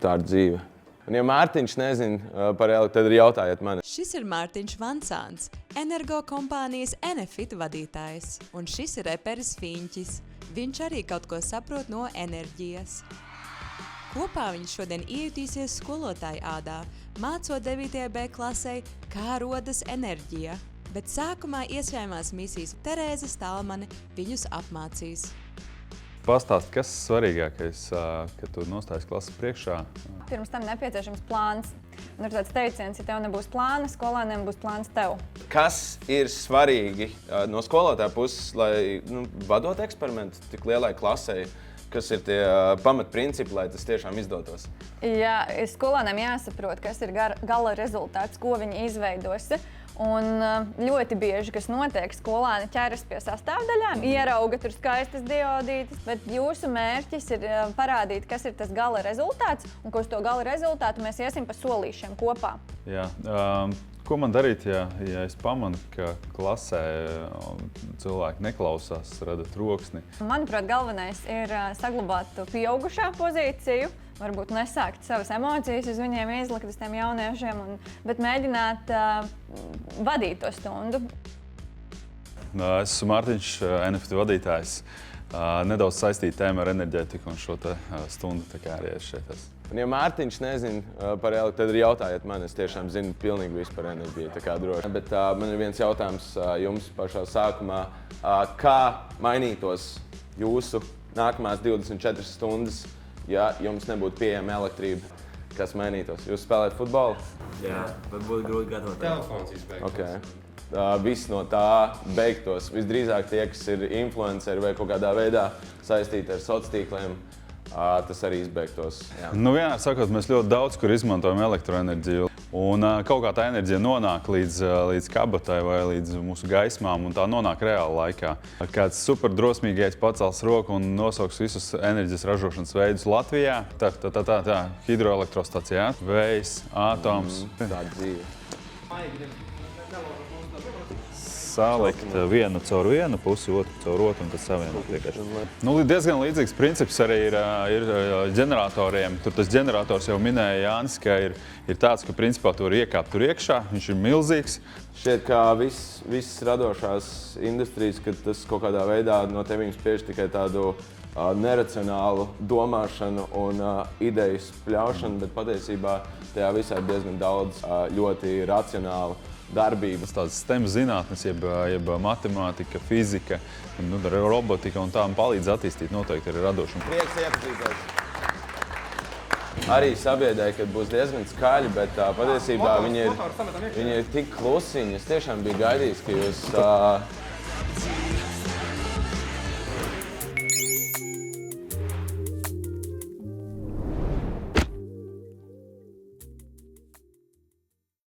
Tā ir dzīve. Un, ja Mārtiņš nezina par elektriku, tad arī jautājiet man. Šis ir Mārtiņš Vansāns, energo kompānijas Enefit vadītājs. Un šis ir reperis Fiņķis. Viņš arī kaut ko saprot no enerģijas. Kopā viņš šodien iejutīsies skolotāju ādā, mācot 9. B klasei, kā rodas enerģija. Bet sākumā iesvējumās misijas Terēze Stalmane viņus apmācīs. Pastāst, kas svarīgākais, kad tu nostājies klases priekšā? Pirms tam nepieciešams plāns. Un ir tāds teiciens, ja tev nebūs plāna, skolēniem būs plāns tev. Kas ir svarīgi no skolotāja puses, lai vadot eksperimentu tik lielai klasei? Kas ir tie pamatprincipi, lai tas tiešām izdotos? Ja skolēniem jāsaprot, kas ir gala rezultāts, ko viņi izveidos. Un ļoti bieži, kas notiek, skolēni ķeras pie sastāvdaļām, ierauga tur skaistas diodītes, bet jūsu mērķis ir parādīt, kas ir tas gala rezultāts, un ko uz to gala rezultātu mēs iesim pa solīšiem kopā. Jā. Ko man darīt, ja es pamanu, ka klasē cilvēki neklausās, rada troksni? Manuprāt, galvenais ir saglabāt pieaugušā pozīciju, varbūt nesākt savas emocijas uz viņiem izlikt, uz tiem jauniešiem, bet mēģināt vadīt to stundu. Es esmu Mārtiņš, Enefit vadītājs. Nedaudz saistīta tēma ar enerģētiku un šo stundu tā kā arī es šeit esmu. Un, ja Mārtiņš nezina par elektriku, tad arī jautājiet man. Es tiešām zinu pilnīgi visu par enerģiju, tā kā droši. Bet man ir viens jautājums jums pašā sākumā. Kā mainītos jūsu nākamās 24 stundas, ja jums nebūtu pieejama elektrība? Kas mainītos? Jūs spēlējat futbolu? Jā, bet būtu grūti gatavot. Telefons izbeigtos. Okay. Viss no tā beigtos. Visdrīzāk tie, kas ir influenceri vai kaut kādā veidā saistīti ar sociāliem tīkliem, tas arī izbeigtos. Jā. Vienmēr sakot, mēs ļoti daudz kur izmantojam elektroenerģiju. Un kaut kā tā enerģija nonāk līdz kabatai vai līdz mūsu gaismām, un tā nonāk reāli laikā. Kāds super drosmīgais pacels roku un nosauks visus enerģijas ražošanas veidus Latvijā. Tā, hidroelektrostacijā, vējs, atoms. Tā dzīve. Salikt vienu caur vienu pusi, otru caur otru un tad savienot vienkārši. Diezgan līdzīgs princips arī ir ģeneratoriem. Tur tas ģenerators jau minēja Jānis, ka ir tāds, ka principā tu vari iekāpt tur iekšā, viņš ir milzīgs. Šķiet, ka viss radošās industrijas, ka tas kaut kādā veidā no tevīm spiež tikai tādu neracionālu domāšanu un ideju spļaušanu, bet patiesībā tajā visā ir diezgan daudz ļoti racionālu darbības. Tādas STEM zinātnes, jeb matemātika, fizika, robotika un tā palīdz attīstīt noteikti arī radošumu. Prieks iepazīties. Arī sabiedrēja, ka būs diezgan skaļi, bet patiesībā viņi ir tik klusiņi. Es tiešām biju gaidījis, ka jūs